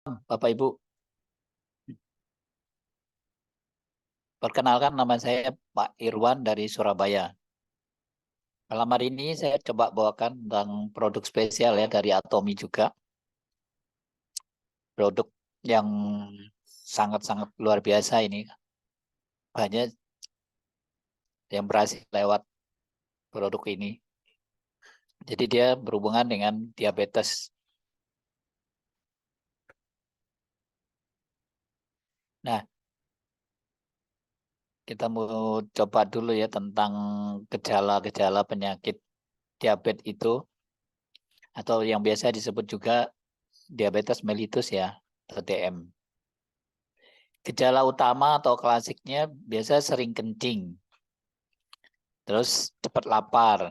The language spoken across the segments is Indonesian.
Bapak Ibu. Perkenalkan nama saya Pak Irwan dari Surabaya. Malam hari ini saya coba bawakan tentang produk spesial ya dari Atomi juga. Produk yang sangat-sangat luar biasa ini. Banyak yang berhasil lewat produk ini. Jadi dia berhubungan dengan diabetes. Nah, kita mau coba dulu ya tentang gejala-gejala penyakit diabetes itu, atau yang biasa disebut juga diabetes mellitus ya, atau DM. Gejala utama atau klasiknya biasa sering kencing, terus cepat lapar,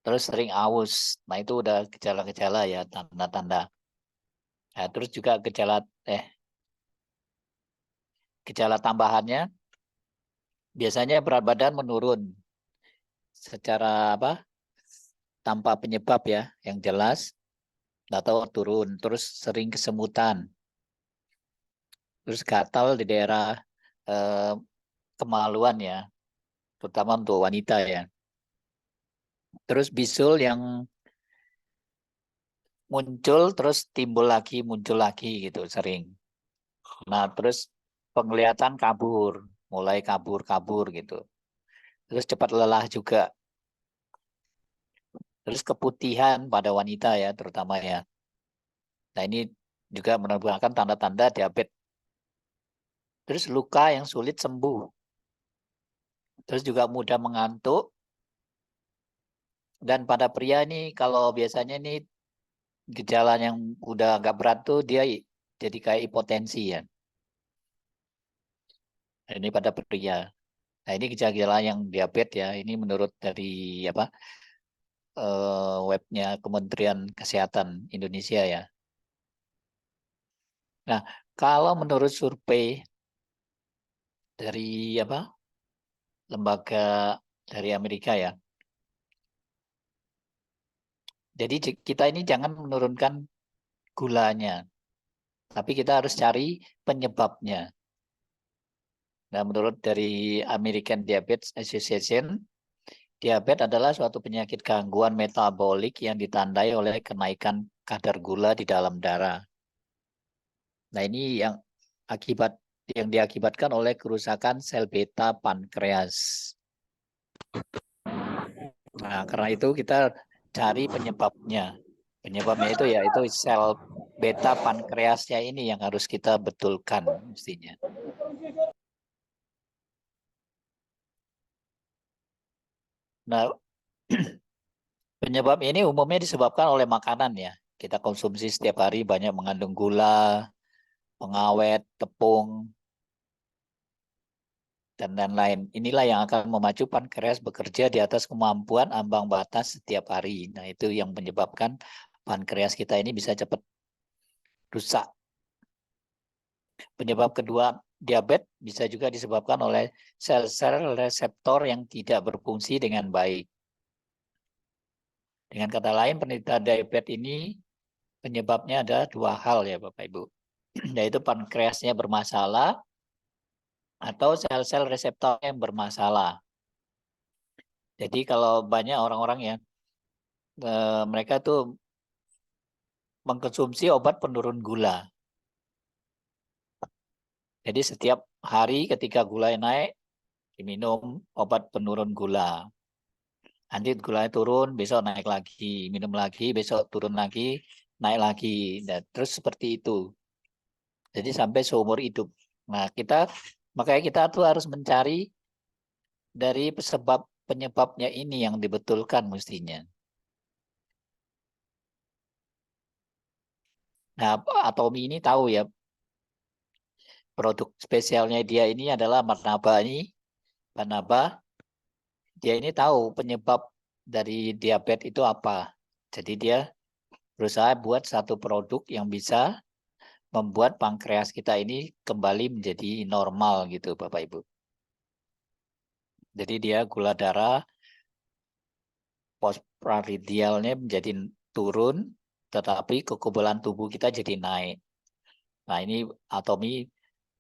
terus sering aus. Nah, itu udah gejala-gejala ya, tanda-tanda. Nah, terus juga gejala tambahannya biasanya berat badan menurun secara apa? Tanpa penyebab ya, yang jelas, atau turun, terus sering kesemutan, terus gatal di daerah eh, kemaluan ya, terutama untuk wanita ya. Terus bisul yang muncul terus timbul lagi, muncul lagi gitu sering. Nah, terus penglihatan kabur, mulai kabur-kabur gitu. Terus cepat lelah juga. Terus keputihan pada wanita ya, terutama ya. Nah, ini juga merupakan tanda-tanda diabetes. Terus luka yang sulit sembuh. Terus juga mudah mengantuk. Dan pada pria ini, kalau biasanya ini gejala yang udah agak berat tuh, dia jadi kayak hipotensi ya. Nah, ini pada pria. Nah, ini gejala yang diabetes ya. Ini menurut dari apa? Webnya Kementerian Kesehatan Indonesia ya. Nah, kalau menurut survei dari apa? Lembaga dari Amerika ya. Jadi kita ini jangan menurunkan gulanya, tapi kita harus cari penyebabnya. Nah, menurut dari American Diabetes Association, diabetes adalah suatu penyakit gangguan metabolik yang ditandai oleh kenaikan kadar gula di dalam darah. Nah, ini akibat yang diakibatkan oleh kerusakan sel beta pankreas. Nah, karena itu kita cari penyebabnya. Penyebabnya itu yaitu sel beta pankreasnya ini yang harus kita betulkan mestinya. Nah, penyebab ini umumnya disebabkan oleh makanan ya. Kita konsumsi setiap hari banyak mengandung gula, pengawet, tepung, dan lain-lain. Inilah yang akan memacu pankreas bekerja di atas kemampuan ambang batas setiap hari. Nah, itu yang menyebabkan pankreas kita ini bisa cepat rusak. Penyebab kedua diabetes bisa juga disebabkan oleh sel-sel reseptor yang tidak berfungsi dengan baik. Dengan kata lain, penderita diabetes ini penyebabnya ada dua hal ya Bapak Ibu. Yaitu pankreasnya bermasalah atau sel-sel reseptor yang bermasalah. Jadi kalau banyak orang-orang ya, mereka tuh mengkonsumsi obat penurun gula. Jadi setiap hari ketika gula naik, diminum obat penurun gula. Nanti gulanya turun, besok naik lagi, minum lagi, besok turun lagi, naik lagi. Dan terus seperti itu. Jadi sampai seumur hidup. Nah, makanya kita tuh harus mencari dari penyebabnya ini yang dibetulkan mestinya. Nah, Atomi ini tahu ya, produk spesialnya dia ini adalah Marnaba ini. Marnaba, dia ini tahu penyebab dari diabetes itu apa. Jadi dia berusaha buat satu produk yang bisa membuat pankreas kita ini kembali menjadi normal gitu Bapak Ibu. Jadi dia gula darah postprandialnya menjadi turun, tetapi kekebalan tubuh kita jadi naik. Nah, ini Atomi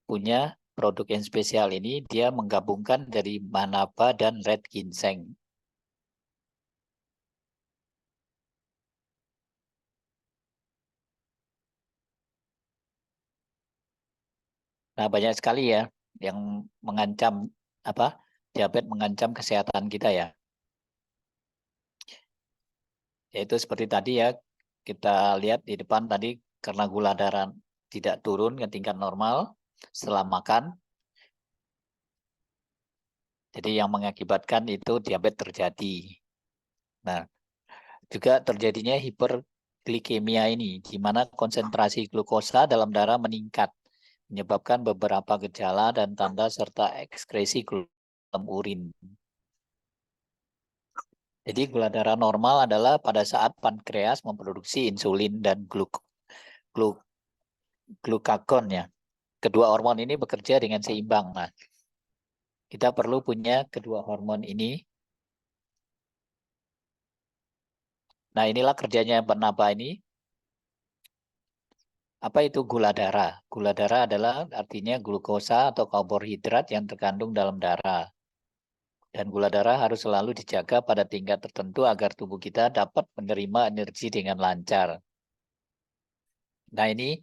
punya produk yang spesial ini, dia menggabungkan dari Manaba dan red ginseng. Nah, banyak sekali ya yang mengancam apa? Diabetes mengancam kesehatan kita ya. Yaitu seperti tadi ya, kita lihat di depan tadi karena gula darah tidak turun ke tingkat normal setelah makan. Jadi yang mengakibatkan itu diabetes terjadi. Nah, juga terjadinya hiperglikemia ini, di mana konsentrasi glukosa dalam darah meningkat, menyebabkan beberapa gejala dan tanda serta ekskresi dalam urin. Jadi gula darah normal adalah pada saat pankreas memproduksi insulin dan glukagon ya. Kedua hormon ini bekerja dengan seimbang. Nah, kita perlu punya kedua hormon ini. Nah, inilah kerjanya penambah ini. Apa itu gula darah? Gula darah adalah artinya glukosa atau karbohidrat yang terkandung dalam darah. Dan gula darah harus selalu dijaga pada tingkat tertentu agar tubuh kita dapat menerima energi dengan lancar. Nah, ini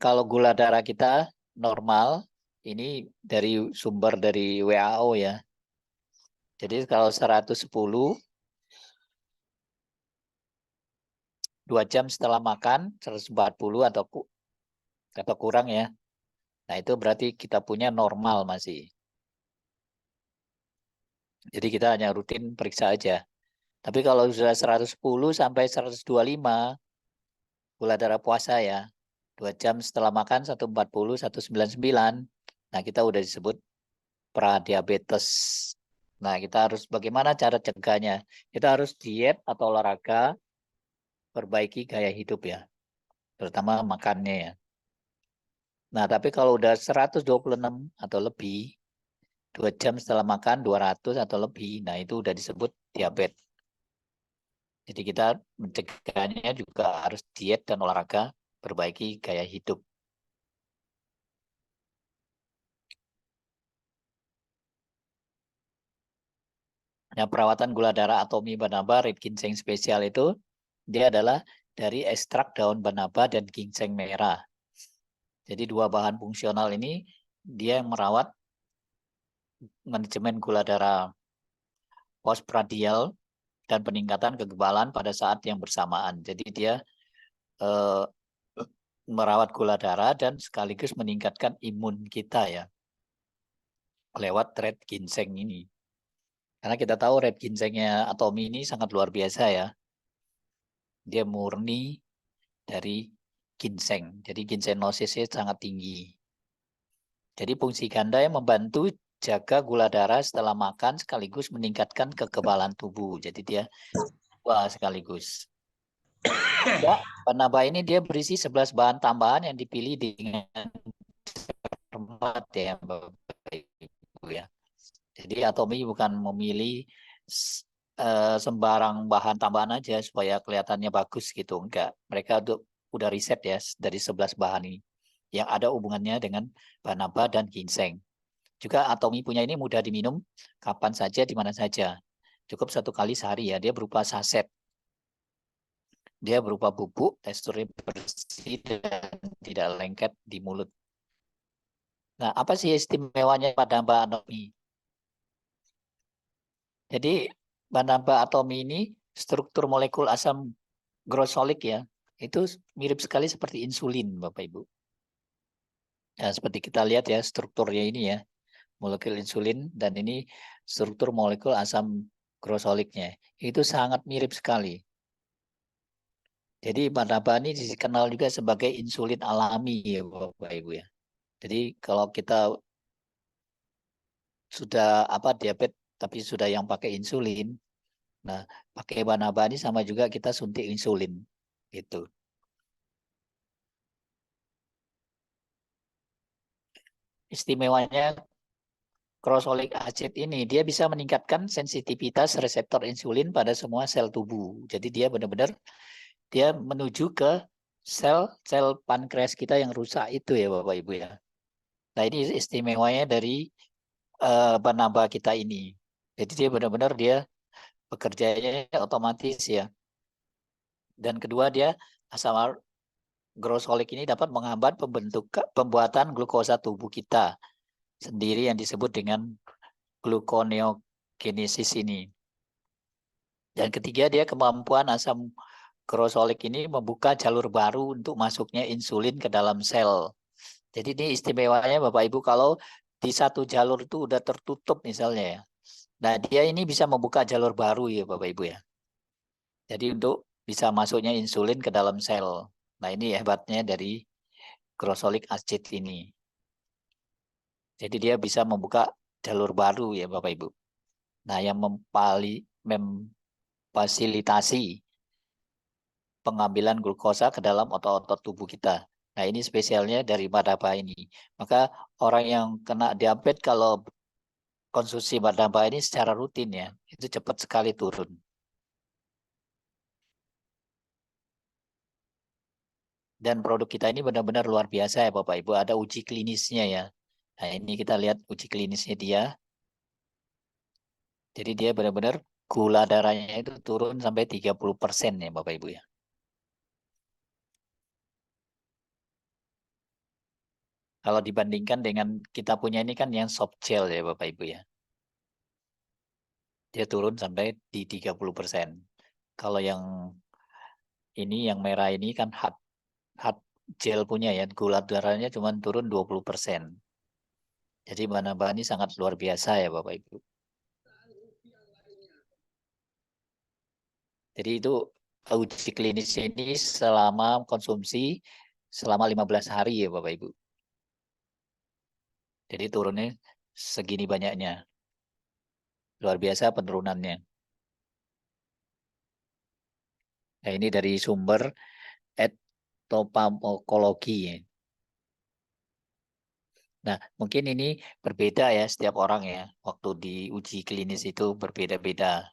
kalau gula darah kita normal, ini dari sumber dari WHO ya. Jadi kalau 110, 2 jam setelah makan, 140 atau kurang ya. Nah, itu berarti kita punya normal masih. Jadi kita hanya rutin periksa aja. Tapi kalau sudah 110 sampai 125, gula darah puasa ya, 2 jam setelah makan 140, 199, nah kita udah disebut pradiabetes. Nah, kita harus bagaimana cara cegahnya? Kita harus diet atau olahraga, perbaiki gaya hidup ya, terutama makannya ya. Nah, tapi kalau udah 126 atau lebih, 2 jam setelah makan 200 atau lebih, nah itu udah disebut diabetes. Jadi kita mencegahnya juga harus diet dan olahraga, perbaiki gaya hidup. Nah, perawatan gula darah Atomi Banaba Red Ginseng spesial itu, dia adalah dari ekstrak daun banaba dan ginseng merah. Jadi dua bahan fungsional ini, dia yang merawat manajemen gula darah postprandial dan peningkatan kekebalan pada saat yang bersamaan. Jadi dia eh, merawat gula darah dan sekaligus meningkatkan imun kita ya, lewat red ginseng ini. Karena kita tahu red ginsengnya Atomi ini sangat luar biasa ya. Dia murni dari ginseng. Jadi ginsenosisnya sangat tinggi. Jadi fungsi ganda yang membantu jaga gula darah setelah makan sekaligus meningkatkan kekebalan tubuh. Jadi dia wah sekaligus. Ya, penambah ini dia berisi 11 bahan tambahan yang dipilih dengan cermat ya, Bapak Ibu ya. Jadi Atomi bukan memilih sembarang bahan tambahan aja supaya kelihatannya bagus gitu. Enggak. Mereka udah riset ya dari 11 bahan ini yang ada hubungannya dengan banaba dan ginseng. Juga Atomi punya ini mudah diminum kapan saja, di mana saja. Cukup 1 kali sehari ya. Dia berupa saset. Dia berupa bubuk, teksturnya bersih dan tidak lengket di mulut. Nah, apa sih istimewanya pada Mbak Atomi? Jadi Banaba Atomi ini struktur molekul asam grosolik ya, itu mirip sekali seperti insulin Bapak Ibu. Ya, seperti kita lihat ya strukturnya ini ya, molekul insulin dan ini struktur molekul asam grosoliknya. Itu sangat mirip sekali. Jadi Banaba ini dikenal juga sebagai insulin alami ya Bapak Ibu ya. Jadi kalau kita sudah diabetes tapi sudah yang pakai insulin, nah pakai Banaba ini sama juga kita suntik insulin gitu. Istimewanya Crosolic acid ini dia bisa meningkatkan sensitivitas reseptor insulin pada semua sel tubuh. Jadi dia benar-benar dia menuju ke sel pankreas kita yang rusak itu ya Bapak Ibu ya. Nah ini istimewanya dari penambah kita ini. Jadi dia benar-benar dia bekerjanya otomatis ya. Dan kedua dia asam grosolik ini dapat menghambat pembuatan glukosa tubuh kita sendiri yang disebut dengan gluconeogenesis ini. Dan ketiga dia kemampuan asam grosolik ini membuka jalur baru untuk masuknya insulin ke dalam sel. Jadi ini istimewanya Bapak Ibu kalau di satu jalur itu udah tertutup misalnya ya. Nah dia ini bisa membuka jalur baru ya Bapak Ibu ya. Jadi untuk bisa masuknya insulin ke dalam sel. Nah ini hebatnya dari grosolik acid ini. Jadi dia bisa membuka jalur baru ya Bapak Ibu. Nah yang memfasilitasi pengambilan glukosa ke dalam otot-otot tubuh kita. Nah ini spesialnya dari Madaba ini. Maka orang yang kena diabetes kalau konsumsi Madaba ini secara rutin ya, itu cepat sekali turun. Dan produk kita ini benar-benar luar biasa ya Bapak Ibu. Ada uji klinisnya ya. Nah ini kita lihat uji klinisnya dia. Jadi dia benar-benar gula darahnya itu turun sampai 30% ya Bapak Ibu ya. Kalau dibandingkan dengan kita punya ini kan yang soft gel ya Bapak Ibu ya. Dia turun sampai di 30%. Kalau yang ini yang merah ini kan hard gel punya ya, gula darahnya cuma turun 20%. Jadi Manaba ini sangat luar biasa ya Bapak Ibu. Jadi itu uji klinisnya ini selama konsumsi selama 15 hari ya Bapak Ibu. Jadi turunnya segini banyaknya. Luar biasa penurunannya. Nah ini dari sumber etopamokologi ya. Nah, mungkin ini berbeda ya setiap orang ya. Waktu di uji klinis itu berbeda-beda.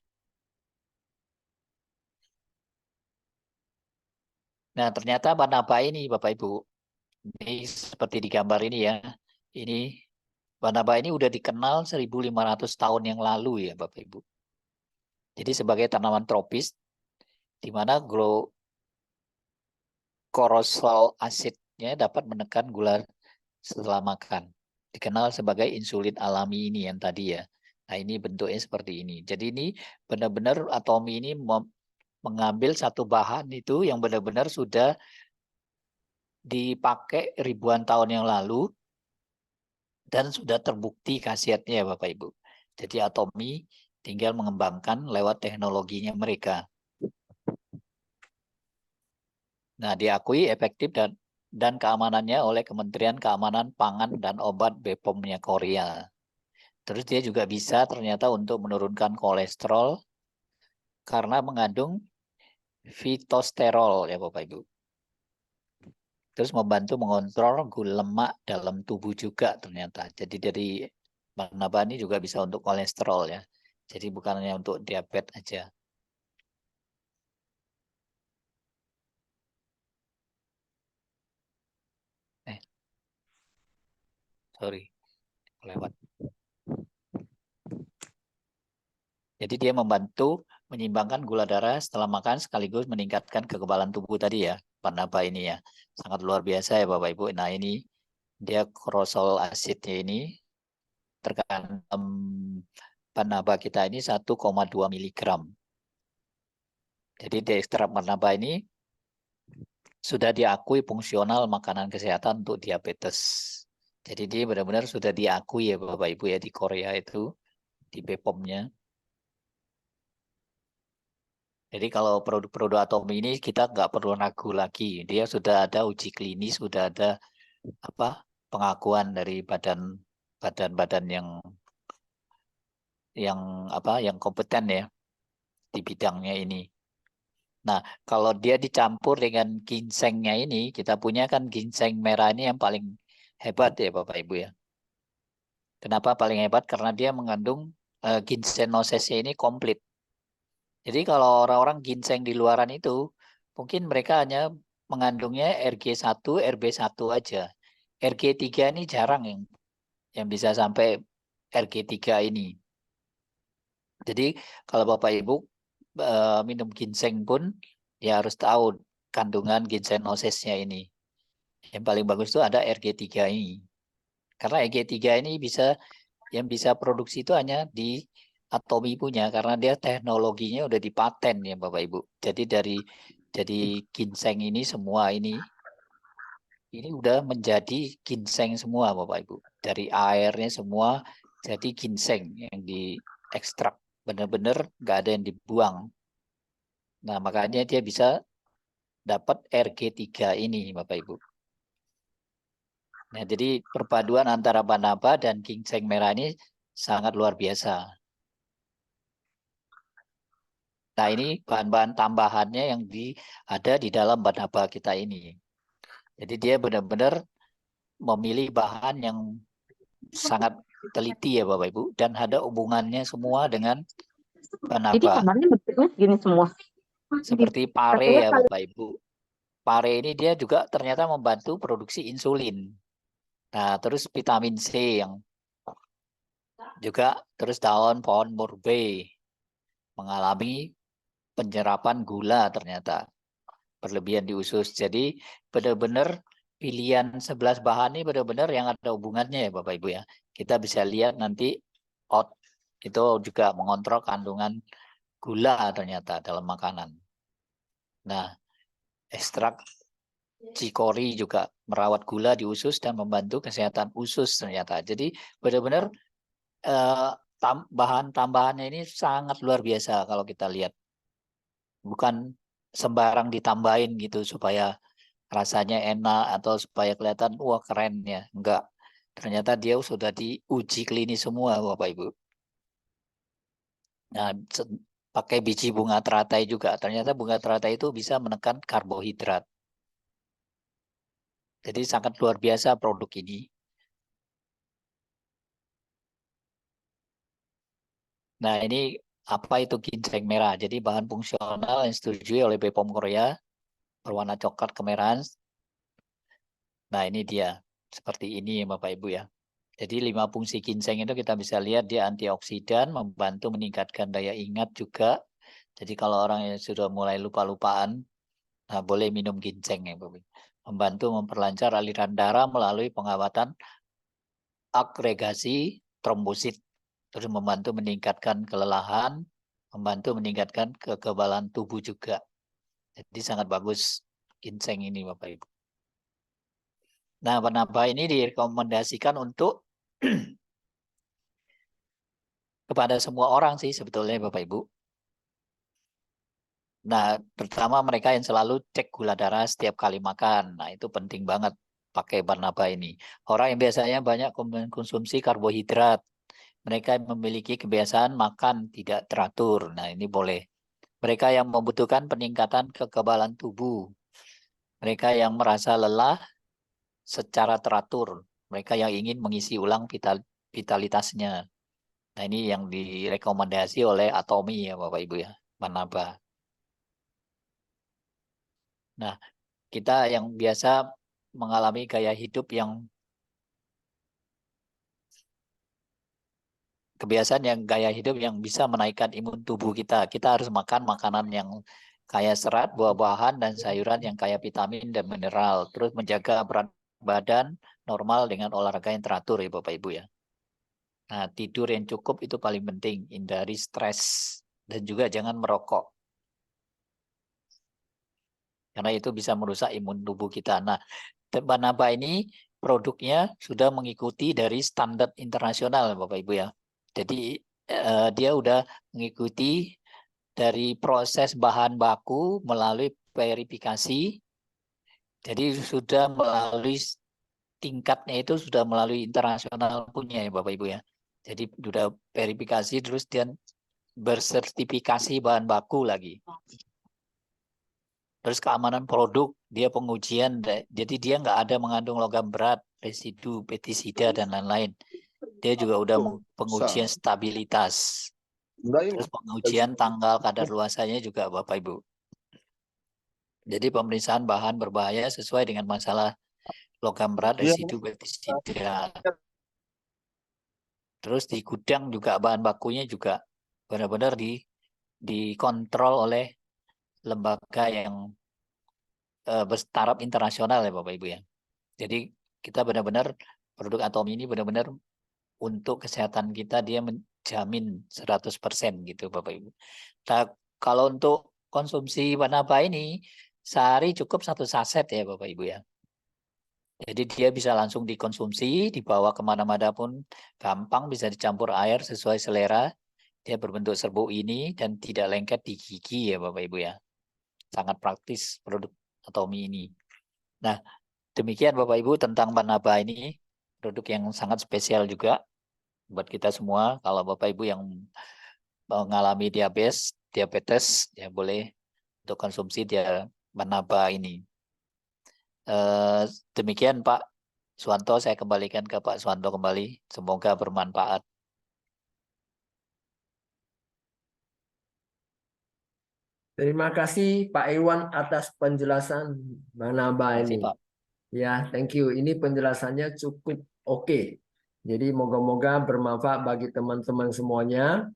Nah, ternyata Banaba ini Bapak Ibu, ini seperti di gambar ini ya. Ini Banaba ini udah dikenal 1.500 tahun yang lalu ya Bapak Ibu. Jadi sebagai tanaman tropis di mana korosol asidnya dapat menekan gula setelah makan. Dikenal sebagai insulin alami ini yang tadi ya. Nah, ini bentuknya seperti ini. Jadi ini benar-benar Atomi ini mengambil satu bahan itu yang benar-benar sudah dipakai ribuan tahun yang lalu dan sudah terbukti khasiatnya ya Bapak Ibu. Jadi Atomi tinggal mengembangkan lewat teknologinya mereka. Nah, diakui efektif dan keamanannya oleh Kementerian Keamanan Pangan dan Obat BPOM-nya Korea. Terus dia juga bisa ternyata untuk menurunkan kolesterol karena mengandung fitosterol ya Bapak Ibu. Terus membantu mengontrol gula lemak dalam tubuh juga ternyata. Jadi dari Banaba ini juga bisa untuk kolesterol ya. Jadi bukan hanya untuk diabetes aja. Sorry, lewat. Jadi dia membantu menyeimbangkan gula darah setelah makan sekaligus meningkatkan kekebalan tubuh tadi ya. Banaba ini ya. Sangat luar biasa ya Bapak Ibu. Nah ini dia korosol asidnya ini terkandung Banaba kita ini 1,2 miligram. Jadi di ekstrak Banaba ini sudah diakui fungsional makanan kesehatan untuk diabetes. Jadi dia benar-benar sudah diakui ya Bapak Ibu ya di Korea itu, di BPOM-nya. Jadi kalau produk-produk Atomi ini kita nggak perlu ragu lagi. Dia sudah ada uji klinis, sudah ada apa pengakuan dari badan-badan yang kompeten ya di bidangnya ini. Nah, kalau dia dicampur dengan ginsengnya ini, kita punya kan ginseng merah ini yang paling hebat ya Bapak Ibu ya. Kenapa paling hebat? Karena dia mengandung ginsenosesnya ini komplit. Jadi kalau orang-orang ginseng di luaran itu, mungkin mereka hanya mengandungnya Rg1, Rb1 aja. Rg3 ini jarang yang bisa sampai Rg3 ini. Jadi kalau Bapak Ibu minum ginseng pun ya harus tahu kandungan ginsenosesnya ini. Yang paling bagus itu ada Rg3 ini. Karena Rg3 ini yang bisa produksi itu hanya di Atomi punya, karena dia teknologinya udah dipaten ya Bapak Ibu. Jadi ginseng ini semua ini udah menjadi ginseng semua Bapak Ibu. Dari airnya semua jadi ginseng yang diekstrak. Benar-benar nggak ada yang dibuang. Nah makanya dia bisa dapat Rg3 ini Bapak Ibu. Nah jadi perpaduan antara banaba dan ginseng merah ini sangat luar biasa. Nah ini bahan-bahan tambahannya yang ada di dalam banaba kita ini. Jadi dia benar-benar memilih bahan yang sangat teliti ya Bapak Ibu, dan ada hubungannya semua dengan Jadi banaba. kamarnya bentuknya segini semua. Seperti pare ya Bapak Ibu. Pare ini dia juga ternyata membantu produksi insulin. Nah, terus vitamin C yang juga, terus daun pohon murbe mengalami penyerapan gula ternyata berlebihan di usus. Jadi benar-benar pilihan 11 bahan ini benar-benar yang ada hubungannya ya Bapak Ibu ya. Kita bisa lihat nanti itu juga mengontrol kandungan gula ternyata dalam makanan. Nah, ekstrak cikori juga merawat gula di usus dan membantu kesehatan usus ternyata. Jadi benar-benar bahan tambahannya ini sangat luar biasa kalau kita lihat. Bukan sembarang ditambahin gitu supaya rasanya enak atau supaya kelihatan wah keren ya. Enggak. Ternyata dia sudah diuji klinis semua Bapak Ibu. Nah, pakai biji bunga teratai juga. Ternyata bunga teratai itu bisa menekan karbohidrat. Jadi sangat luar biasa produk ini. Nah, ini apa itu ginseng merah? Jadi bahan fungsional yang disetujui oleh BPOM Korea berwarna coklat kemerahan. Nah, ini dia. Seperti ini ya Bapak Ibu ya. Jadi 5 fungsi ginseng itu kita bisa lihat dia antioksidan, membantu meningkatkan daya ingat juga. Jadi kalau orang yang sudah mulai lupa-lupaan, nah boleh minum ginseng ya Bapak. Membantu memperlancar aliran darah melalui pengawatan agregasi trombosit. Terus membantu meningkatkan kelelahan, membantu meningkatkan kekebalan tubuh juga. Jadi sangat bagus ginseng ini Bapak Ibu. Nah, penambah ini direkomendasikan untuk kepada semua orang sih sebetulnya Bapak Ibu. Nah, terutama mereka yang selalu cek gula darah setiap kali makan. Nah, itu penting banget pakai Barnaba ini. Orang yang biasanya banyak konsumsi karbohidrat, mereka yang memiliki kebiasaan makan tidak teratur. Nah, ini boleh. Mereka yang membutuhkan peningkatan kekebalan tubuh, mereka yang merasa lelah secara teratur, mereka yang ingin mengisi ulang vitalitasnya. Nah, ini yang direkomendasi oleh Atomi ya Bapak Ibu ya, Barnaba. Nah, kita yang biasa mengalami gaya hidup yang gaya hidup yang bisa menaikkan imun tubuh kita. Kita harus makan makanan yang kaya serat, buah-buahan, dan sayuran yang kaya vitamin dan mineral. Terus menjaga berat badan normal dengan olahraga yang teratur ya Bapak Ibu ya. Nah, tidur yang cukup itu paling penting. Hindari stres. Dan juga jangan merokok. Karena itu bisa merusak imun tubuh kita. Nah, Barnaba ini produknya sudah mengikuti dari standar internasional Bapak Ibu ya. Jadi dia udah mengikuti dari proses bahan baku melalui verifikasi. Jadi sudah melalui tingkatnya itu sudah melalui internasional punya ya Bapak Ibu ya. Jadi sudah verifikasi terus dan bersertifikasi bahan baku lagi. Terus keamanan produk, dia pengujian, jadi dia nggak ada mengandung logam berat, residu, pestisida, dan lain-lain. Dia juga udah pengujian stabilitas. Terus pengujian tanggal kadar luarsanya juga Bapak Ibu. Jadi pemeriksaan bahan berbahaya sesuai dengan masalah logam berat, Iya. residu, pestisida. Terus di gudang juga bahan bakunya juga benar-benar dikontrol oleh lembaga yang bertaraf internasional ya Bapak Ibu ya. Jadi kita benar-benar produk Atomi ini benar-benar untuk kesehatan kita dia menjamin 100% gitu Bapak Ibu. Nah, kalau untuk konsumsi Wanaba ini sehari cukup 1 saset ya Bapak Ibu ya. Jadi dia bisa langsung dikonsumsi, dibawa kemana-mana pun gampang, bisa dicampur air sesuai selera. Dia berbentuk serbuk ini dan tidak lengket di gigi ya Bapak Ibu ya. Sangat praktis produk Atomi ini. Nah, demikian Bapak Ibu tentang Wanaba ini. Produk yang sangat spesial juga buat kita semua. Kalau Bapak Ibu yang mengalami diabetes ya boleh untuk konsumsi dia Wanaba ini. Demikian Pak Suwanto, saya kembalikan ke Pak Suwanto kembali. Semoga bermanfaat. Terima kasih Pak Iwan atas penjelasan Wanaba Terima kasih ini. Pak. Ya, thank you. Ini penjelasannya cukup oke. Jadi moga-moga bermanfaat bagi teman-teman semuanya.